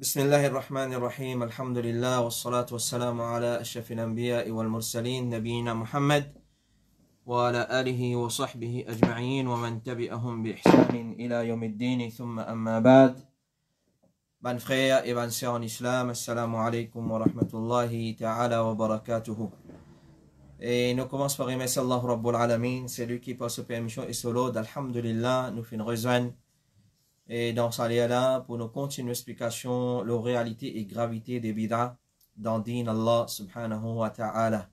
بسم الله الرحمن الرحيم الحمد لله والصلاة والسلام على أشرف الأنبياء والمرسلين نبينا محمد وعلى آله وصحبه أجمعين ومن تبعهم بإحسان إلى يوم الدين ثم أما بعد. Ban frères et ban sœurs en islam, assalamu alaikum wa rahmatullahi ta'ala wa barakatuhu. Et nous commençons par remercier Allah Rabbul Alamin, c'est lui qui passe permission et solo d'Alhamdulillah, nous fait une rejoindre. Et dans ce lien-là, pour nous continuer l'explication, la réalité et gravité des bid'ah dans Din Allah subhanahu wa ta'ala.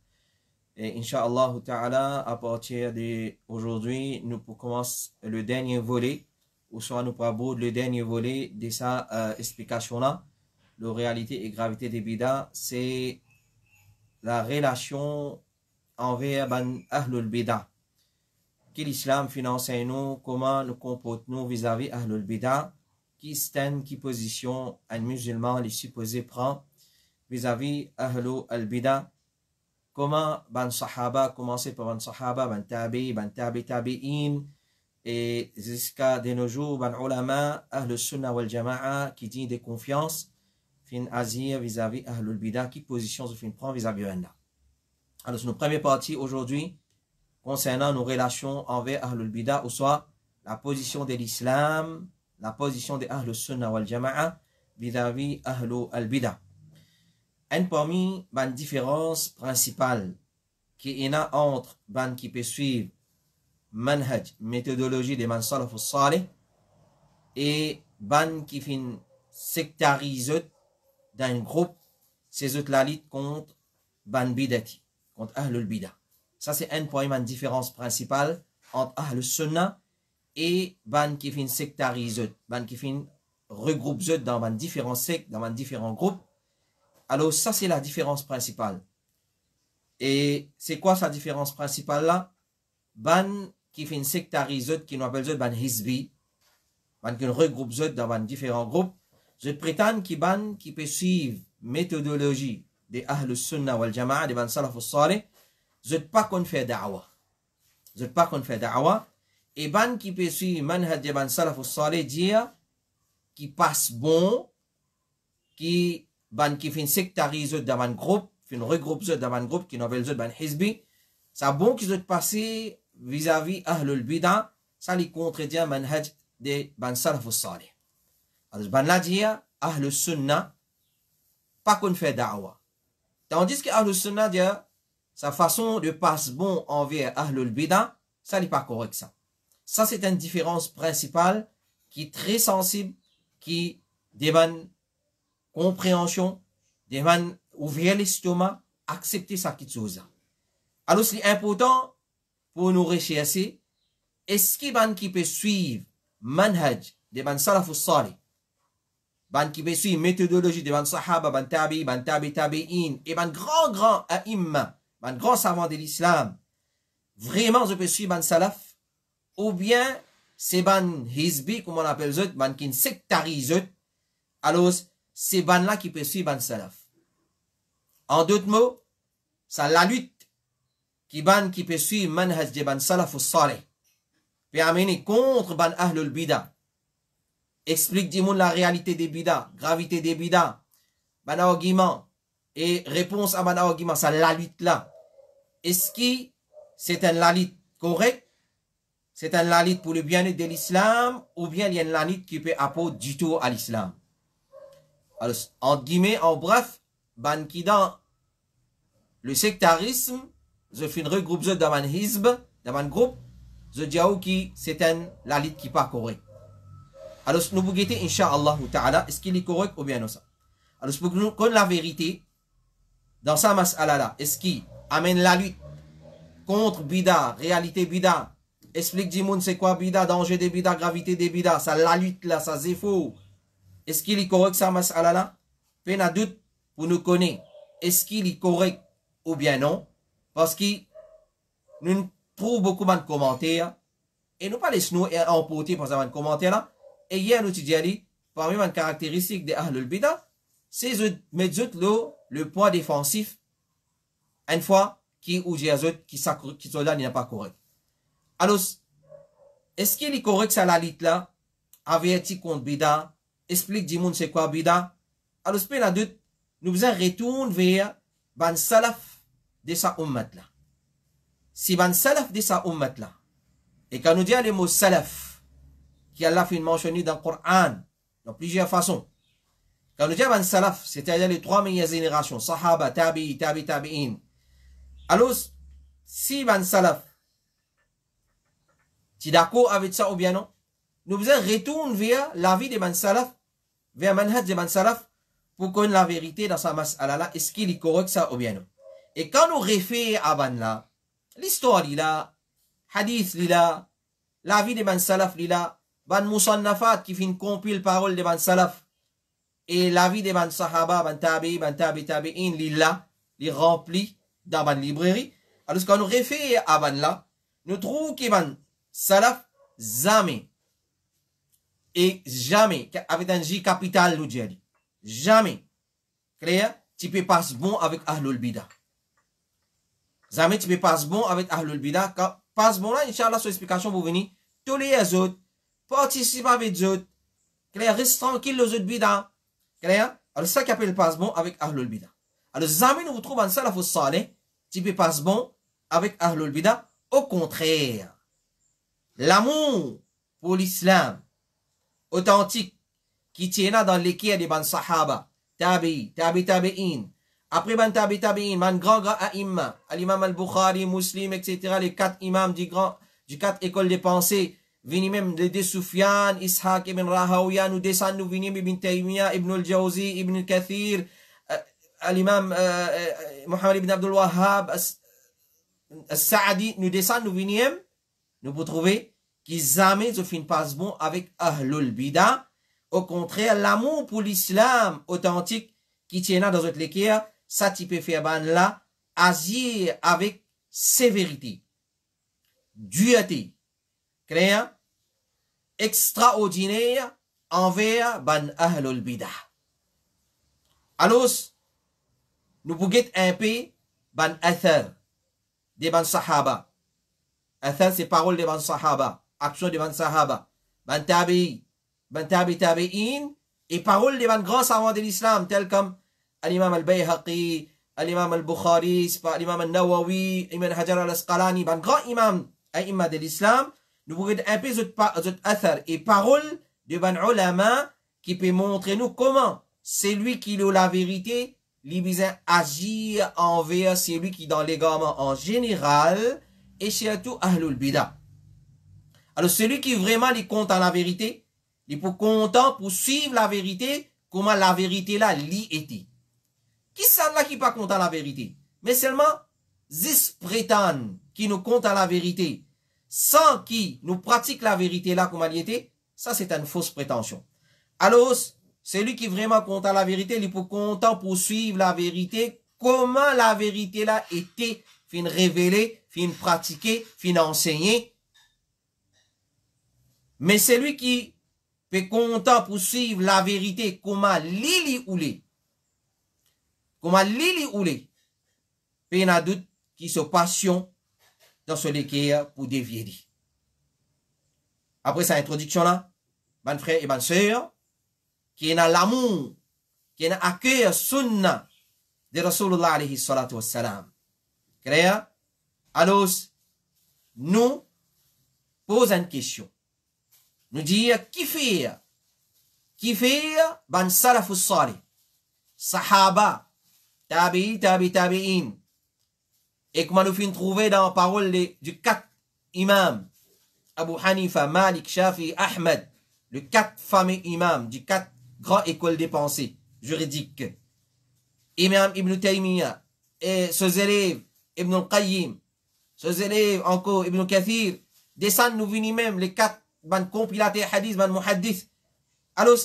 Et Inch'Allah ta'ala, à partir d'aujourd'hui, nous commençons le dernier volet, ou soit nous parlons le dernier volet de sa explication-là. La réalité et gravité des bid'ah, c'est la relation envers Ahlul Bid'ah. Que l'islam finance nous, comment nous comportons vis-à-vis Ahlul Bid'ah, qui stand, qui position un musulman les supposé prend vis-à-vis Ahlul Bid'ah, comment ban sahaba, commencer par ban sahaba, ban tabi'in, et jusqu'à de nos jours, ban ulama, Ahlul Sunnah wal Jama'a, qui dit de confiance, fin azir vis-à-vis Ahlul Bid'ah, qui position se fin prend vis-à-vis Allah. Alors, c'est notre première partie aujourd'hui, concernant nos relations envers Ahlul Bid'ah, ou soit la position de l'islam, la position de Ahlul Sunnah wal Jama'a vis-à-vis Ahlul Bid'ah. Une parmi les différences principales qu'il y a entre les qui peut suivre manhaj, méthodologie des man salaf salih, et les qui fin sectarisent d'un groupe, ces autres la lutte contre ban bidati, contre Ahlul Bid'ah. Ça, c'est un point de différence principale entre Ahl Sunnah et ban qui fin sectarisent, ban qui fin regroupent dans ban différents sectes, dans ban différents groupes. Alors, ça, c'est la différence principale. Et c'est quoi sa différence principale là? Ban qui fin sectarisent, qui nous appelle ban hizbi, ban qui regroupent dans ban différents groupes. Je prétends que ban qui peut suivre méthodologie des Ahl Sunnah wal Jama'a, des ban salaf salih, je ne pas qu'on fait da'wa. Je ne pas qu'on fait da'wa. Et ban qui peut suivre manhaj de ban salaf salih dire qui passe bon, qui ban qui fait sectarise dans un groupe, fait regroupe dans un groupe qui n'appelle ban hizbi, ça bon qu'ils ont passé vis-à-vis Ahlul Bid'ah, ça les contredit manhaj de ban salaf salih. Alors ban la dire Ahlul Sunnah pas qu'on fait da'wa. Tandis que Ahlul Sunnah dit sa façon de passer bon envers Ahlul Bid'ah, ça n'est pas correct ça. Ça c'est une différence principale qui est très sensible, qui demande compréhension, demande ouvrir l'estomac, accepter ça qui chose. Alors c'est important pour nous rechercher, est-ce qu'il ban qui peut suivre manhaj de ban salafus salih, ban qui peut suivre méthodologie de ban sahaba, ban tabi'in, et ban grand a'imma, un grand savant de l'islam, vraiment je peux suivre ban salaf, ou bien c'est ban hizbi, comme on appelle eux, ban qui sectarise, alors c'est ban là qui peut suivre ban salaf. En d'autres mots, ça la lutte qui ban qui peut suivre manhaj de ban salaf ou salih, peut amener contre ban Ahlul Bid'ah, explique dis-moi la réalité des bid'ah, gravité des bid'ah, ban argument, et réponse à ban argument, ça la lutte là. Est-ce que c'est un lalit correct? C'est un lalit pour le bien-être de l'islam? Ou bien il y a un lalit qui peut apporter du tout à l'islam? Alors, entre guillemets, en bref, ban qui dans le sectarisme, je fais une regroupe dans un hizb, dans un groupe, je dis que c'est un lalit qui n'est pas correct. Alors, nous vous guettez, Inch'Allah ta'ala, est-ce qu'il est correct ou bien non ça? Alors, pour que nous connaissions la vérité, dans sa mas'ala là, est-ce qu'il amène la lutte contre bida, réalité bida, explique du monde c'est quoi bida, danger des bida, gravité des bida, ça la lutte là, ça c'est faux. Est-ce qu'il est correct ça mas'ala là? Peine à doute pour nous connaître, est-ce qu'il est correct ou bien non? Parce que nous trouvons beaucoup de commentaires et nous pas laissons nous emporter par un commentaire là. Et hier nous dit parmi les caractéristiques des Ahlul Bid'ah, c'est de mettre le poids défensif une fois qui ou qui sont là n'est pas correct. Alors, est-ce qu'il est correct ça la lutte là, averti contre bida, explique du monde c'est quoi bida, alors nous faisons retourne vers ban salaf de sa ummat là. Si ban salaf de sa ummat là, et quand nous disons le mot salaf, qui Allah fait mentionner dans le Coran, dans plusieurs façons, quand nous disons ban salaf, c'est-à-dire les trois meilleures générations, sahaba, tabi'i, tabi'in. Alors, si ban salaf, tu es d'accord avec ça ou bien non? Nous faisons retourne vers la vie de ban salaf, vers manhaj de ban salaf, pour connaître la vérité dans sa mas'ala là, est-ce qu'il est correct ça ou bien non? Et quand nous référons à ban là, l'histoire là, hadith là, la vie de ban salaf là, ban musannafat qui fait une compile parole de ban salaf, et la vie de ban sahaba, ban tabi'in là, les remplis dans ban librairie. Alors quand nous référons à ban là, nous trouvons que ban salaf jamais, et jamais, avec un J capital nous dit, jamais, clair, tu peux passer bon avec Ahlul Bidah. Jamais tu peux passer bon avec Ahlul Bidah. Quand passe bon là, Inch'Allah, sur l'explication, vous venez, tous les autres, participez avec les autres, clair, reste tranquille les autres Bidah, clair. Alors ça qui appelle passe bon avec Ahlul Bidah. Alors jamais nous vous trouvons en salafus salih, tu peux passer bon avec Ahlul Bidah. Au contraire, l'amour pour l'islam authentique qui tient dans l'équerre des ban sahaba, tabi'in, après ban tabi'in, ban grand a'imma, l'imam al-Bukhari, Muslim, etc., les quatre imams du quatre écoles de pensée, vini même de Sufyan, Ishaq ibn Rahawiya, nous descendons, nous venons ibn Taymiyyah, ibn al-Jawzi, ibn al-Kathir, l'imam Muhammad ibn Abdul Wahhab, As-Sa'di, nous descendons, nous venons, nous pouvons trouver qu'ils jamais se finissent pas bon avec Ahlul Bidah. Au contraire, l'amour pour l'islam authentique qui tient dans notre l'équerre, ça tu peux faire ban là, agir avec sévérité, dureté, clair, extraordinaire envers ban Ahlul Bidah. Alors, nous pouvons un peu ban athar des ban sahaba. Athar c'est parole des ban sahaba, action des ban sahaba, ban tabi'i, ban tabi'in, et parole des ban grands savants de l'islam, tels comme l'imam al-Bayhaqi, l'imam al-Bukhari, l'imam al-Nawawi, l'imam Hajar al-Asqalani, ban grands imams de l'islam. Nous pouvons un peu zot athar et parole de ban ulama qui peut montrer nous comment celui qui a la vérité, il besoin agir envers celui qui dans l'égarement en général et surtout Ahlul Bidah. Alors celui qui vraiment il compte en la vérité, il peut content pour suivre la vérité, comment la vérité là l'y était. Qui ça là qui pas content la vérité? Mais seulement 10 prétendent qui nous comptent en la vérité, sans qui nous pratique la vérité là comme elle y était, ça c'est une fausse prétention. Alors, celui qui vraiment compte à la vérité, il peut content pour suivre la vérité, comment la vérité là était, fin révélée, fin pratiquée, fin enseignée. Mais celui qui peut content pour suivre la vérité, comment lili oulé, il y a doute qui se passion dans ce l'équerre pour dévier. Après cette introduction là, ban frère et ban sœur, qui a l'amour, qui a accueilli sunna de Rasulullah alayhi salatu wassalam. Clair? Alors, nous posons une question. Nous disons, qui fait ban salafus salih, sahaba, tabi'in, et comment nous finissons trouver dans la parole du 4 imams, Abu Hanifa, Malik, Shafi, Ahmed, le 4 fameux imams du 4 grandes écoles de pensée juridiques. Imam Ibn Taymiyyah et ses élèves Ibn al-Qayyim, ses élèves encore Ibn Kathir, descendent nous venir même les 4 ban compilateurs hadith, ban muhaddith. Alors,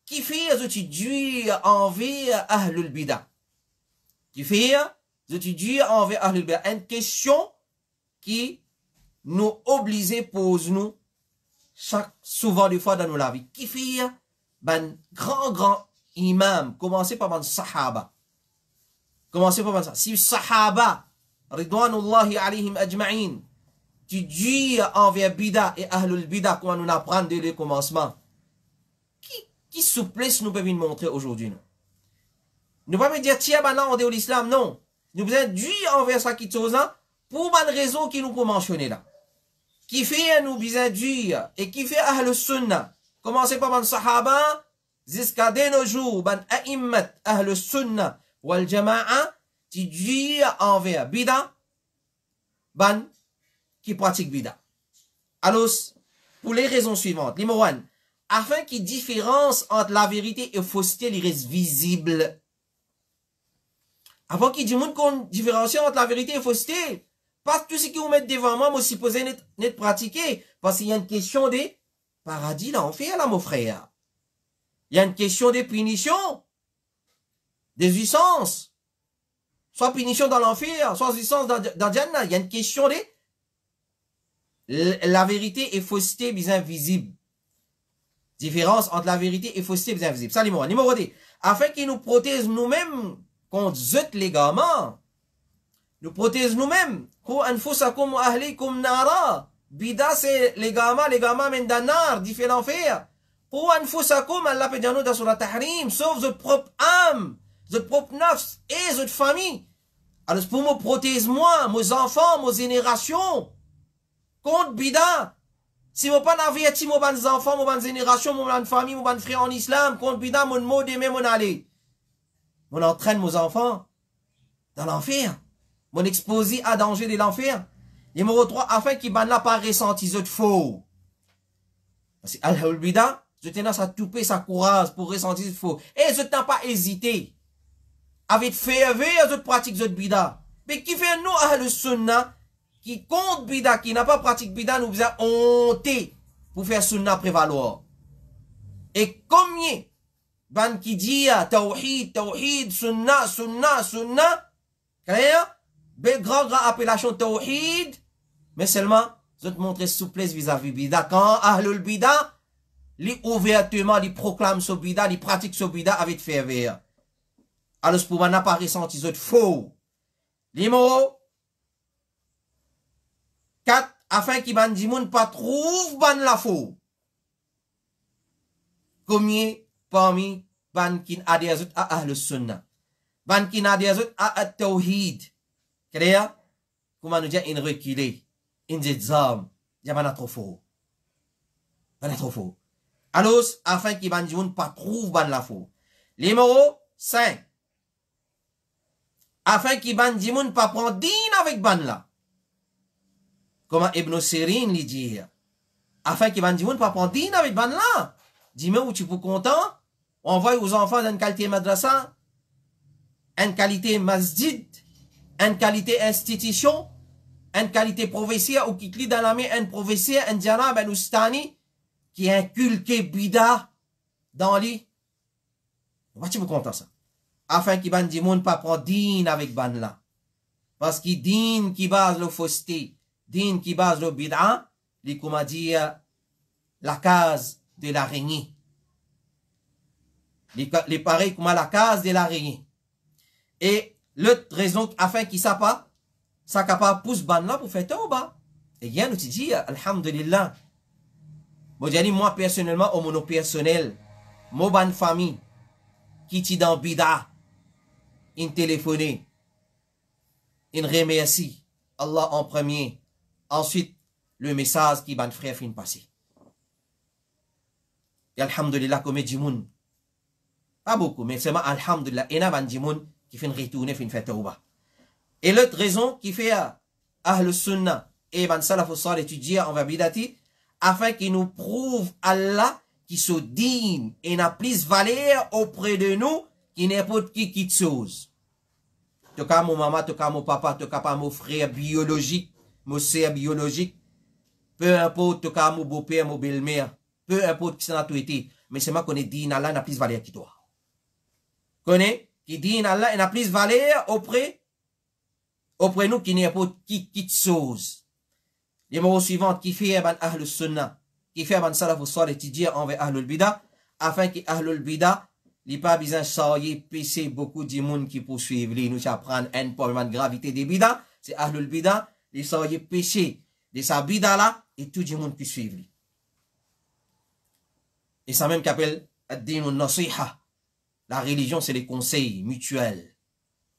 qui fait étudier envers Ahlul Bidah? Qui fait étudier envers Ahlul Bidah? Une question qui nous oblige, pose nous, souvent des fois dans nos la vie. Qui fait ban grand imam, commencez par ban sahaba. Commencez par ban sahaba. Si sahaba, ridwanullahi alayhim ajma'in, tu dis envers Bidah et Ahlul Bidah, comment nous apprendre dès le commencement, qui souplesse nous peut nous montrer aujourd'hui? Nous ne pouvons pas dire, tiens, maintenant, on est l'islam. Non. Nous besoin d'huile envers ça qui chose là, pour une raison qui nous peut mentionner là. Qui fait nous besoin d'huile, et qui fait Ahl Sunnah. Commencez par ban Sahaba, jusqu'à de nos jours, ban A'immat, Ahl Sunnah, wal Jama'a, qui d'huile envers Bida, ban, qui pratique Bida. Alors, pour les raisons suivantes. Numéro 1, afin qu'il différence entre la vérité et la fausseté, il reste visible. Avant qu'il dise qu'on différencie entre la vérité et la fausseté, parce que ce que vous mettez devant moi, moi, supposé n'être pratiqué. Parce qu'il y a une question des paradis, l'enfer, là, mon frère. Il y a une question des punitions, des jouissances. Soit punition dans l'enfer, soit jouissance dans Jannah. Il y a une question des la vérité et fausseté bien visible. Différence entre la vérité et fausseté bien visible. Ça, numéro 2. Afin qu'il nous protège nous-mêmes contre zut légalement. Nous protège nous-mêmes. Anfusakum wa ahlikum nara. Bida c'est légalement mène dans nar, dit fait l'enfer. Anfusakum, Allah peut dire nous dans la tahrim, sauf votre propre âme, votre propre nafs et votre famille. Alors pour me protéger moi, mes enfants, mes générations, contre bida. Si vous pas averti mes enfants, mes générations, mes famille, mes frères en islam, contre bida, mon mot de même mon aller. On entraîne mes enfants dans l'enfer. Mon exposé à danger de l'enfer. Numéro 3, afin qu'ils ban là pas ressenti de faux. Parce que al-bida, je tenais à touper sa courage pour ressentir de faux. Et je n'ai pas hésité. Avec ferveur, je pratique de bida. Mais qui fait nous ahl sunnah, qui compte bida, qui n'a pas pratique bida, nous faisons honter pour faire sunnah prévaloir. Et combien ban qui dit tawhid, sunnah, clair? Belle grand appellation tawhid, mais seulement, je te montre souplesse vis-à-vis bida. Quand ahlul bida, li ouvertement, li proclame ce bida, li pratique ce bida avec ferveur. Alors, pour n'a pas ressenti de faux. Numéro 4, afin qu'il ban di moun pas trouve ban la faux. Combien parmi ban kin adhère à ahlus sunnah, ban kin adhère à tawhid. Clair? Comment nous dire in reculé, in zam, y'a trop faux. Pas trop faux. Alors, afin qu'il ban di moun pas trouve ban la faux. Numéro 5. Afin qu'il ban di moun pas prendre din avec ban la. Comment Ibn Sirin lui dit, afin qu'il ban di moun pas prendre din avec ban la. Dis-moi où tu peux content, on envoie aux enfants d'une qualité madrasa, une qualité masjid, une qualité institution, une qualité professeur ou qui lit dans la main un professeur, un djanab, un oustani, qui inculque bida dans lui. Pourquoi tu peux content ça? Afin qu'il ban di moun pas prendre din avec ban la. Parce qu'il din qui base le fausseté, din qui base le bid'a, les comment dire, la case de l'araignée. Les pareils comme la case de l'araignée. Et l'autre raison, afin qu'il ne pas, ça capable pousse ban là pour faire tauba. Et bien, nous te dit, alhamdulillah. Moi, personnellement, au mono personnel, mon ban famille, qui t'y dans bida, in téléphoné, in remercie Allah en premier, ensuite, le message qui ban frère fin passé. Et alhamdulillah, comme dit moun. Pas beaucoup, mais seulement alhamdulillah. Et n'a ban dit moun qui fait retourner, fin fait tauba. Et l'autre raison qui fait ahl sunnah et ban salafus salih étudier en bidati, afin qu'il nous prouve Allah qui se digne et n'a plus valeur auprès de nous qui n'importe qui chose. En tout cas, mon maman, en tout cas, mon papa, en tout cas, pas mon frère biologique, mon sœur biologique, peu importe, en tout cas, mon beau-père, mon belle-mère, peu importe qui s'en a tout été, mais c'est moi qu'on est dit, Allah n'a plus valeur qui toi. Connais, qui dit, Allah n'a plus valeur auprès nous qui n'importe qui chose. Les mots suivants qui fait ban ahlus sunnah, qui fait ban salafus salih étudier envers ahlul bida, afin que ahlul bida, li pas besoin sailler PC beaucoup de monde qui poursuivent li, nous apprendre un problème de gravité des bida, c'est ahlul bida, les sailler PC de sa bida là, et tout le monde qui suivent li. Et ça même qu'appelle ad-din nasiha, La religion, c'est les conseils mutuels.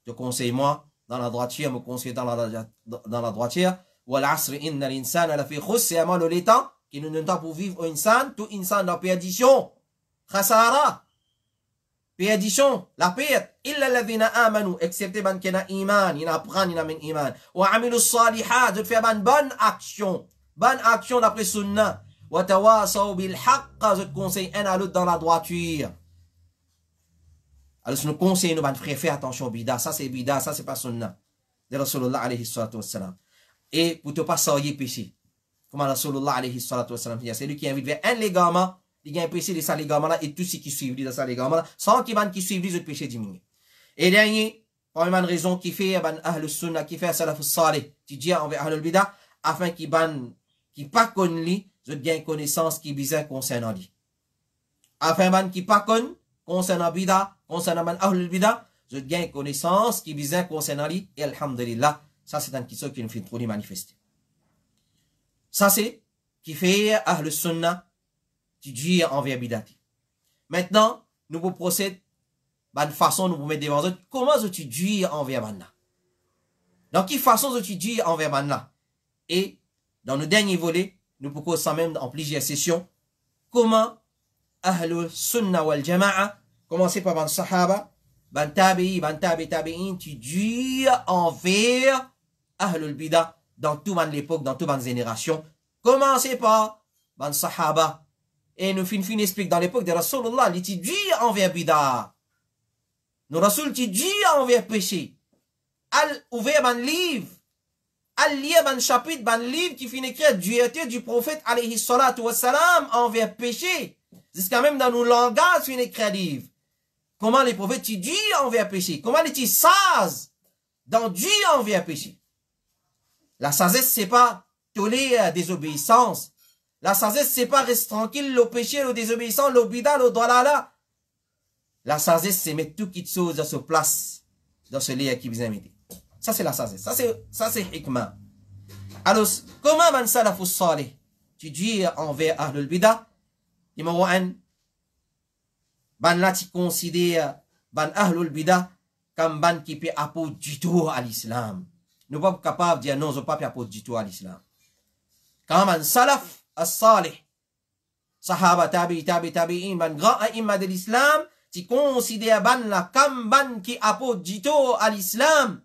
Je conseille moi dans la droiture, me conseille dans la droiture. Wal asri inna l'insana la fi khus, c'est à moi le temps qui nous donne temps pour vivre au insan, tout insan dans perdition. Khasara. Perdition, la perte. Illa alladhina amanu, excepté ban kena iman, ina pran, ina min iman. Wa amilu salihat, de faire ban bonne action. Bonne action d'après sunna. Wa tawasaw bil haqq, je te conseille un à l'autre dans la droiture. Alors, si nous conseillons, nous allons faire attention au bida. Ça, c'est bida, ça, c'est pas sunna. De Rasulullah alayhi salatu wassalam. Et pour ne pas sortir péché. Comme Rasulullah alayhi salatu wassalam dit, c'est lui qui invite vers un légament, il y a un péché de ça légament-là, et tous ceux qui suivent de ça légament-là, sans qu'ils qui suivent les autres péchés diminuent. Et dernier, première raison qui fait, ahl sunna, qui fait salaf salih, qui dit envers ahl bida, afin qu'ils pas connent lui, je gain connaissance qui bizarre concernant lui. Afin qu'ils pas connent, concernant bida, concernant ahl bida, je gain connaissance qui bizarre concernant lui, et alhamdulillah, ça c'est un question qui nous fait trop manifester. Ça c'est qui fait ahl sunna, qui dit envers bidati. Maintenant, nous vous procédons, de façon nous vous mettre devant eux, comment tu dis envers manna? Dans quelle façon tu dis envers manna? Et dans le dernier volet, nous pouvons sans même en plusieurs sessions, comment ahl sunna wal jama'a, commencer par ban sahaba, ban tabi'in, tu dis envers ahlul bida dans toute l'époque, dans toute génération. Commencez par ban sahaba. Et nous fin explique dans l'époque de Rasulullah, il dit envers bida. Nous Rasul dit envers péché. Al ouvert ban livre. Al lire ban chapitre, ban livre qui finit écrire dureté du prophète alayhi salatu wassalam envers péché. Jusqu'à même dans nos langages finit écrire livre. Comment les prophètes disent envers péché? Comment les disent saz dans Dieu envers péché? La sagesse, c'est pas tolérer désobéissance. La sagesse, c'est pas rester tranquille, le péché, le désobéissance, le bida, le dalala. La sagesse, c'est mettre tout qui chose dans sa place, dans ce lieu qui vous a mis. Ça, c'est la sagesse. Ça, c'est hikmah. Alors, comment man salafus salih? Tu dis envers ahlul bida, numéro 1, ban là, tu considères ban ahlul bida comme ban qui peut apporter du tout à l'islam. Nous ne sommes pas capables de dire non, je ne peux pas apporter du tout à l'islam. Quand man salaf, as-salih, sahaba, tabi'in, ban grand a'imma de l'islam, tu considères ban la comme ban qui apporte du tout à l'islam.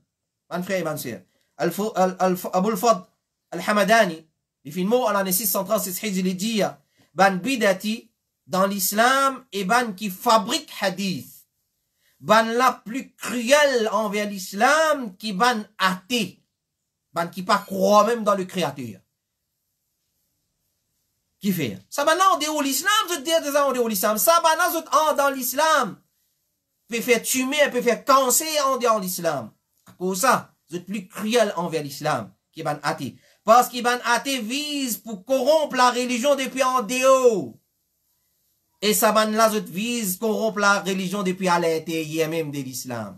Ban frère et ban sœur. Abul Fadl al-Hamadani, il fait le mot en l'année 636 Hijri, il dit, ban bidati dans l'islam et ban qui fabrique hadith. Ban la plus cruelle envers l'islam qui ban athée. Ban qui pas croit même dans le créateur. Qui fait? Ça maintenant, on déroule l'islam, je dis déjà on déroule l'islam. Ça maintenant, dans l'islam. Peut faire tuer, peut faire cancer en dehors l'islam. À cause de ça, vous êtes plus cruel envers l'islam, qui ban athée. Parce qu'il ban athée vise pour corrompre la religion depuis en dehors. Et ça ban là, vous vise corrompre la religion depuis à l'intérieur même de l'islam.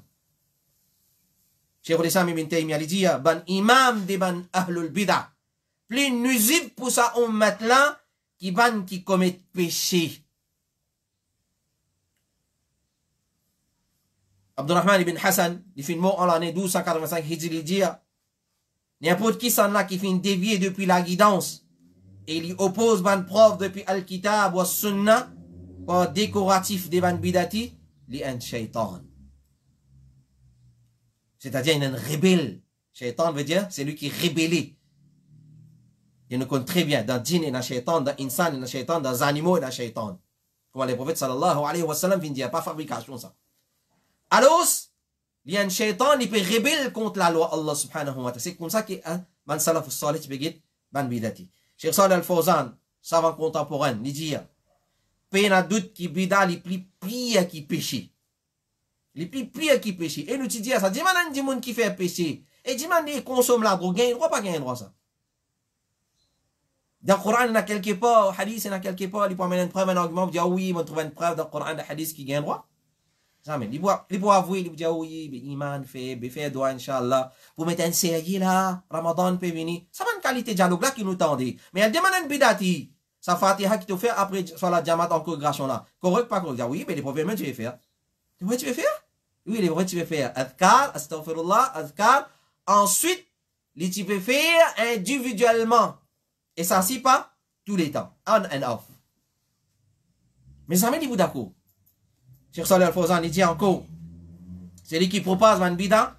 Cheikh al-Islam ibn Taymiyyah dit, ban imam de ban ahlul bid'ah. Plus nuisible pour sa ummat là, qui commet péché. Abdurrahman ibn Hassan, il fait le mot en l'année 1285 Hijri, il dit, n'importe qui s'en là qui fait dévier depuis la guidance, et il y oppose ban prof depuis Al-Kitab ou Sunnah, par décoratif des ban bidati, li un shaitan. C'est-à-dire, il est un rebelle. Shaitan veut dire, c'est lui qui est rébellé. Il nous connaît très bien. Dans djinn, il y a un shaitan. Dans insan, il y a un shaitan. Dans animaux, il y a un shaitan. Comme les prophètes sallallahu alayhi wa sallam viennent dire, pas fabrication ça. Alors, il y a un shaitan, il peut rebelle contre la loi Allah subhanahu wa ta'ala. C'est comme ça que, man salafus salih, begit, ban bidati. Cheikh Salih al-Fawzan, savant contemporain, il dit, peine à doute qui bida, les plus pires qui péché. Les plus pires qui péché. Et nous dit ça, dis man dit moun qui fait péché. Et dis man qui consomme la drogue, il ne doit pas gagner droit ça. Dans le Coran, il y a quelque part, au hadith, il y a quelque part, il peut amener une preuve, un argument, il dit, oui, on trouve une preuve dans le Coran, dans le hadith qui gagne droit. Jamais. Il peut avouer, il dit, oui, iman fait droit, Inch'Allah. Pour mettre un sérieux là, Ramadan peut venir. Ça va une qualité de dialogue là qui nous tendait. Mais elle demande une bidati. Ça fatiha qui te fait après, soit la diamant en congrégation là. Correct, pas correct. Oui, mais les problèmes, tu vas faire. Les tu veux faire? Oui, les tu veux faire. Adhkar, astaghfirullah, adhkar. Ensuite, les tu peux faire individuellement. Et ça, c'est pas tous les temps. On and off. Mais ça met vous d'accord. Cheikh Salih Al-Fawzan, il dit encore, celui qui propose un bida,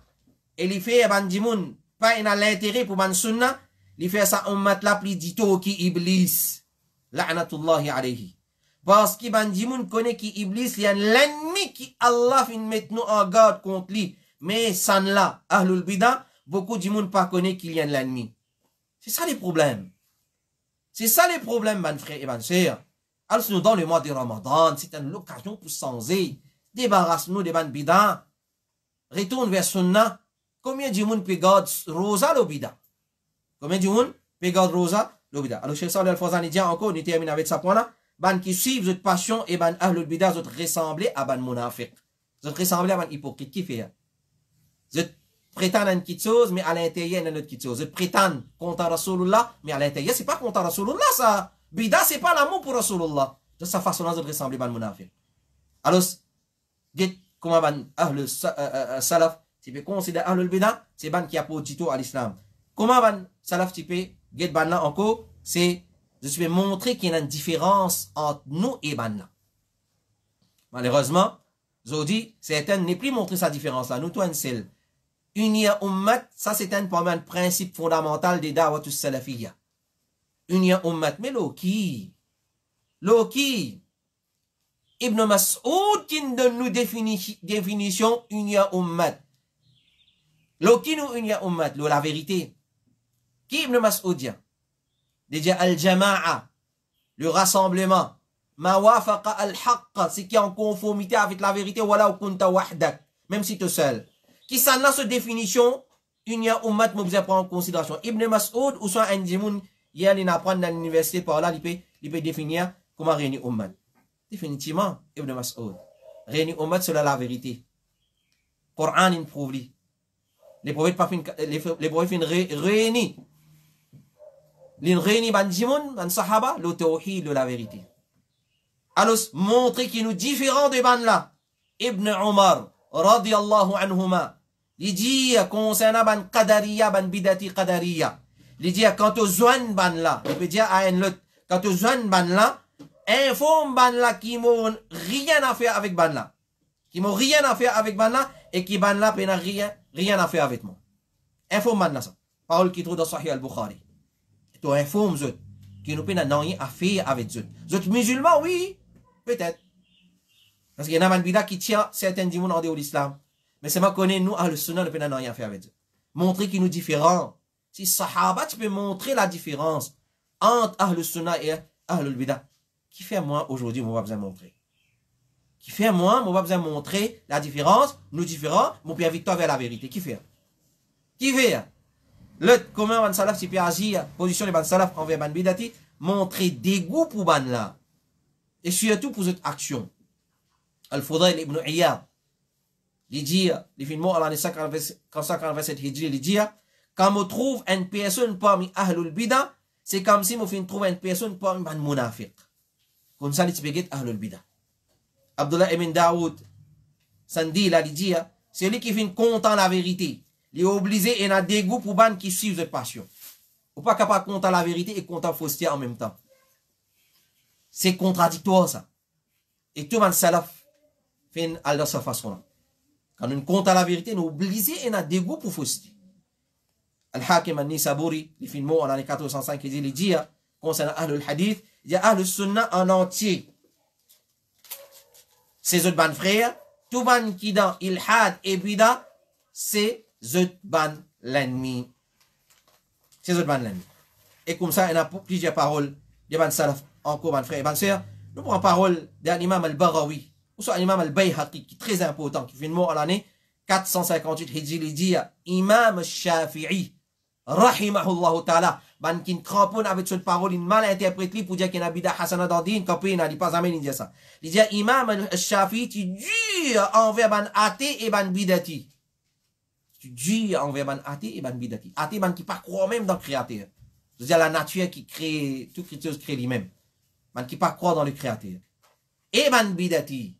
et il fait un dimoun, pas in l'intérêt pour un sunna, il fait ça ummat la plus dito qui iblis. La'natullahi alayhi. Parce que ban dimoun connaît qui iblis, il y a l'ennemi qui Allah fin met nous en garde contre lui. Mais sans là, ahlul bida, beaucoup de dimoun pas connaît qu'il y a l'ennemi. C'est ça les problèmes. C'est ça les problèmes, ban frère et ban sœur. Alors, nous, dans le mois de Ramadan, c'est une occasion pour s'enlever. Débarrasse-nous des ban bida. Retourne vers Sunna. Combien de monde peut garder Rosa le bida? Combien de monde peut garder Rosa le bida? Alors, Cheikh Salih Al-Fawzan dit encore, on termine avec ce point-là. Ban qui suivent votre passion et ban ahlul bida, vous ressemblez à ban munafiq. Vous ressemblez à ban hypocrite. Qui fait? Vous prétendez à une petite chose, mais à l'intérieur, il y a une autre petite chose. Vous prétendez contre Rasulullah, mais à l'intérieur, c'est pas contre Rasulullah, ça. Bida, c'est pas l'amour pour Rasulullah. De sa façon-là, vous ressemblez à ban munafiq. Alors, dites comment ban ahlul salaf, tu peux considérer ahlul bida, c'est ban qui a pour tito à l'islam. Comment ban salaf, tu peux, get ban là encore, c'est je vais montrer qu'il y a une différence entre nous et Banna. Malheureusement, Zodi, certains n'est plus montré sa différence là. Nous, toi, une seule. Unir ummat, ça c'est un principe fondamental des da'watus salafiyya. Unir ummat, mais Loki, Ibn Mas'ud qui donne nous définition unir ummat. Loki nous unir ummat, la vérité. Qui Ibn Mas'ud dit? Déjà al-jama'a, le rassemblement, ma wafaqa al-haqqa, c'est qui est en conformité avec la vérité, wala ou kunta wahdak, même si tu es seul. Qui s'en a cette définition, unia ummat, vous prendre en considération. Ibn Mas'ud, ou soit un djimoun, il y a apprendre dans l'université par là, il peut définir comment réunir ummat. Définitivement, Ibn Mas'ud. Réunir ummat, c'est la vérité. Coran, il prouve. Les prophètes réunis. Les réunis ban djimoun, ban sahaba, le tawhid de la vérité. Alors, montrer qu'il nous différent de ban là. Ibn Umar, radiyallahu anhuma, il dit concernant ban qadariya, ban bidati qadariya. Il dit quand tu zoines ban là, il peut dire à un autre, quand tu zoines ban là, informe ban là qui n'ont rien à faire avec ban là. Qui n'ont rien à faire avec ban là, et qui ban là n'a rien à faire avec moi. Informe ban là ça. Parole qui trouve dans Sahih al-Bukhari. Tu informes eux qui nous n'a rien à faire avec eux. Eux musulmans, oui, peut-être. Parce qu'il y en a un bida qui tient certains djimoun en dehors de l'islam. Mais c'est moi connaît nous, le sunna, ne peut n'a rien à faire avec eux. Montrer qu'ils nous différents. Si sahaba, tu peux montrer la différence entre Ahl Sunna et Ahl Bida. Qui fait moi aujourd'hui, moi, besoin de montrer. Qui fait moi, besoin de montrer la différence, nous différents, mon père victoire vers la vérité. Qui fait? Qui fait? L'autre, comment Ban Salaf, si peut agir, position de Ban Salaf envers Ban Bidati, montrer dégoût pour Ban là. Et surtout pour cette action. Al-Fudayl ibn Iyad, il dit, les films à l'année 187 Hijri, il dit, quand on trouve une personne parmi Ahlul Bida, c'est comme si on trouve une personne parmi Ban Munafiq. Comme ça, il peut être Ahlul Bida. Abdullah ibn Daoud, Sandi, il dit, c'est lui qui vient content la vérité. Il est obligé et a dégoût pour Ban qui suivent cette passion. Ou pas capable de compter la vérité et compter la fausseté en même temps. C'est contradictoire ça. Et tout le monde salaf fait de cette façon-là. Quand on compte la vérité, on est obligé et a dégoût pour fausseté. Al-Hakim al-Nisaburi, les films en l'année 405, il dit, concernant Ahlul Hadith, il dit Ahlul Sunnah en entier. Ces autres ban frères, tout ban qui dans Ilhad et Bida, c'est autres ban l'ennemi. C'est autres ban l'ennemi. Et comme ça, il y a plusieurs paroles de ban salaf, encore ban frères et ban sœurs. Nous prenons parole d'un imam al-Baghawi, ou soit un imam al-Bayhaqi, qui est très important, qui fait une mort en l'année 458 Hijri, il dit Imam al-Shafi'i, rahimahullah ta'ala, ban qui cramponne avec cette parole, il mal interprète pour dire qu'il y a une bida hasana dans din, quand il n'a pas jamais dit ça. Il dit Imam al-Shafi'i, tu dur envers ban athée et ban bidati. Tu dur envers ban athée et ban bidati. Athée, ban qui pas croire même dans le créateur. C'est-à-dire la nature qui crée, toute chose crée lui-même. Ban qui pas croire dans le créateur. Et ban bidati.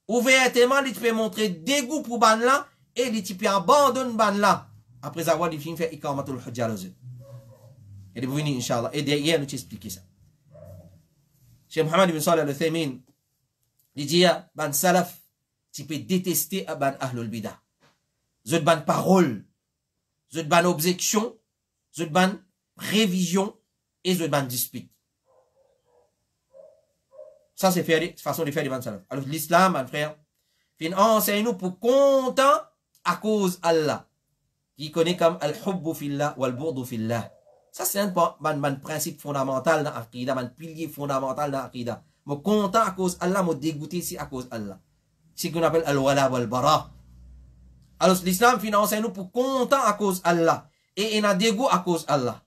ouvertement, il peut montrer dégoût pour ban là, et il peut abandonner ban là, après avoir fini faire ikamatul hujja al et de venir, Inch'Allah. Et derrière, nous t'expliquer ça. Cheikh Mohamed ibn Salih al-Uthaymin, il dit, ban salaf, tu peux détester ban ahlul bidah. Zot ban parole, zot ban objection, zot ban révision, et zot ban dispute. Ça, c'est façon de faire des ban salaf. Alors, l'islam, mon frère, enseigne-nous pour content à cause Allah, qui connaît comme al-hubbu fillah ou al-burdu fillah. Ça, c'est un principe fondamental dans l'Aqida, un pilier fondamental dans l'Aqida. Je suis content à cause d'Allah, je suis dégoûté ici à cause d'Allah. C'est ce qu'on appelle al-wala wal-bara. Alors, l'islam finance nous pour content à cause d'Allah. Et il a dégoût à cause d'Allah.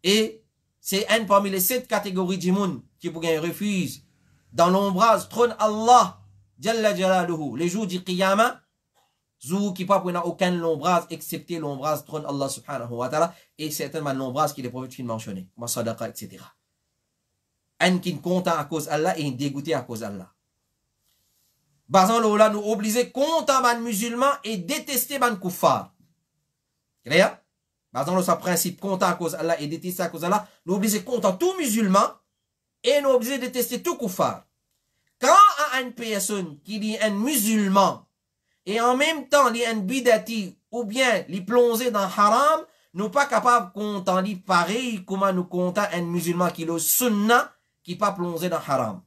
Et c'est un parmi les 7 catégories du monde qui pour gagner refuse dans l'ombrage trône Allah, Jalla Jalaluhu, les jours du Qiyamah. Zou qui pas n'a aucun l'ombrage excepté l'ombrage trône Allah subhanahu wa ta'ala et certainement l'ombrage qui les prophètes fin mentionné ma sadaqa etc. Un qui content à cause Allah et un dégoûté à cause Allah. Bazan là nous obliger content ban musulman et détester ban kuffar. Clair? Bazan sa principe content à cause Allah et détester à cause Allah, nous obliger content tout musulman et nous obliger détester tout kuffar. Quand à une personne qui dit un musulman et en même temps, il y a un bidati ou bien les plonger dans haram, nous pas capables de compter pareil comme nous comptons un musulman qui est le sunnah qui pas plongé dans haram.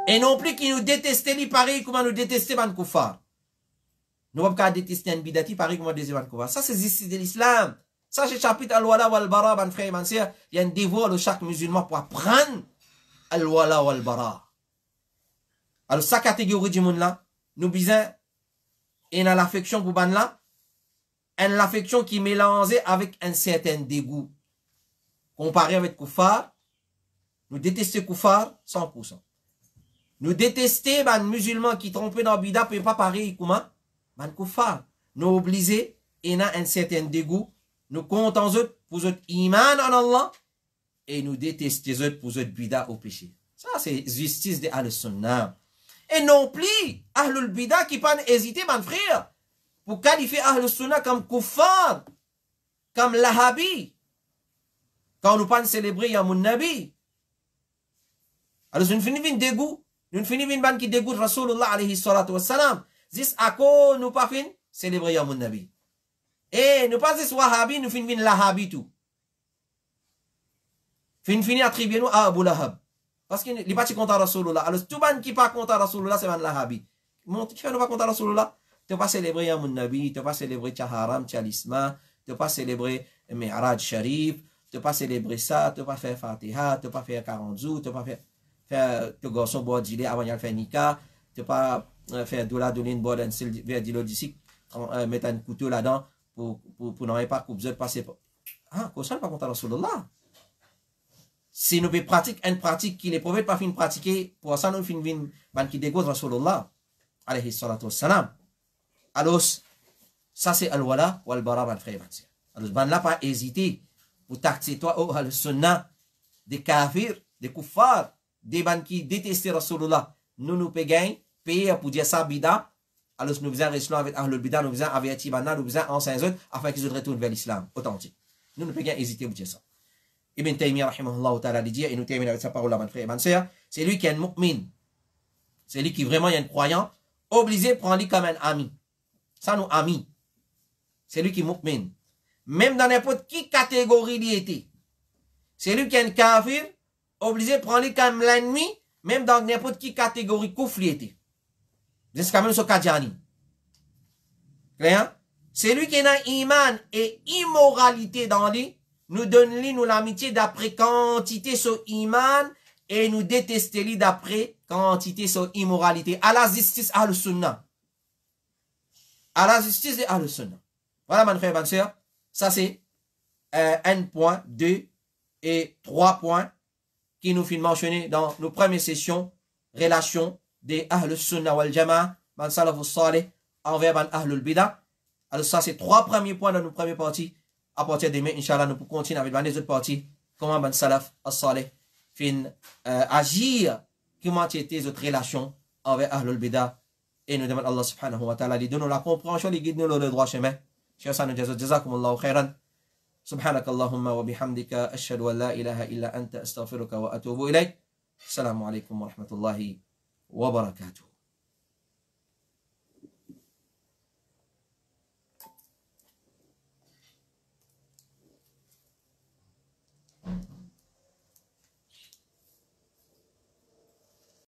Et non plus qui nous déteste pareil comme nous détester ban kuffar. Nous pas qu'à détester un bidati pareil comme nous détester ban kuffar. Ça c'est ici de l'islam. Ça c'est chapitre al-wala wal-bara ban frère ban sœur, il y a un devoir de chaque musulman pour apprendre al-wala wal-bara. Alors sa catégorie du monde là nous disons, il a l'affection pour ban là, une affection qui est mélangée avec un certain dégoût. Comparé avec Koufar, nous détestons Koufar 100%. Nous détestons ban musulman qui trompent dans Bida, peut pas pareil comme ban Koufar. Nous obligés, il a un certain dégoût. Nous comptons eux pour notre iman en Allah et nous détestons eux pour notre Bida au péché. Ça, c'est justice de Al-Sunnah. Et non plus, Ahlul Bida qui pas hésiter, mon frère, pour qualifier Ahlul Sunnah comme kuffar, comme lahabi, quand nous pas célébrer Yamun Nabi. Alors, nous finissons dégoût, nous finissons ban qui dégoûte Rasulullah alayhi salatu wassalam. Zis ako nous pas fin célébrer Yamun Nabi. Et nous pas zis wahabi, nous finissons lahabi tout. Finissons attribuer nous à Abu Lahab. Parce qu'il n'est pas content Rasulullah. Alors, tout le monde qui n'est pas content Rasulullah, c'est un lahabi. Qui fait ne pas content Rasulullah? Tu ne pas célébrer Yamun Nabi, tu ne pas célébrer Tchaharam, Tchalisma, tu ne pas célébrer Mi'raj Sharif, tu ne pas célébrer ça, tu ne pas faire Fatiha, tu ne pas faire 40 jours, tu ne pas faire te garçon boire d'ilé avant de faire Nika, tu ne pas faire doula dolin boire d'un seul verre d'ilo d'ici, mettre un couteau là-dedans pour n'en pas couper, passer. Ah, qu'on soit pas content Rasulullah. Si nous pratiquons une pratique qui les prophètes pas fin pratiquer, pour ça nous fin ban qui dégoûte Rasulullah alayhi salatu wassalam. Alors, ça c'est al-wala wal-bara ban frère. Alors, ban là pas hésiter pour taxer toi au al-sunnah des kafirs, des kuffars, des ban qui détestent Rasulullah. Nous payons payer pour dire ça bida. Alors, nous faisons rester avec ahlul bida, nous faisons avertir banna, nous faisons enseigner eux afin qu'ils retournent vers l'islam authentique. Nous payons hésiter pour dire ça. Ibn Taymiyyah rahimahullah ta'ala dit, et nous terminons avec sa parole là, mon frère et ma sœur, c'est lui qui est un mu'min. C'est lui qui vraiment est un croyant, obligé de prendre lui comme un ami. Ça nous ami. C'est lui qui est mu'min. Même dans n'importe qui catégorie il était. C'est lui qui est un kafir, obligé de prendre lui comme l'ennemi, même dans n'importe qui catégorie koufr il était. C'est quand même ce Kadjani. Clair? C'est lui qui a un iman et immoralité dans lui. Nous donne lui nous l'amitié d'après quantité sur iman et nous détester lui d'après quantité sur immoralité. À la justice à sunnah. À la justice de al sunnah. Voilà mon frère, ma soeur. Ça c'est 1 point, 2 et 3 points qui nous finissent mentionner dans nos premières sessions relation des ahl sunnah wal jama'a, man salafus salih envers man ahlul bidah. Alors ça c'est 3 premiers points dans nos premières parties. À partir de demain, Inch'Allah, nous pouvons continuer avec les autres parties. Comment ban salaf as-salih fin agir, comment était les autres relations envers Ahlul Bida. Et nous demandons Allah subhanahu wa ta'ala de donner la compréhension, de guider nous le droit chemin. Cheikh Sanu jazakumullahu khairan. سبحانك اللهم وبحمدك أشهد أن لا إله إلا أنت أستغفرك وأتوب إليك. السلام عليكم ورحمة الله وبركاته.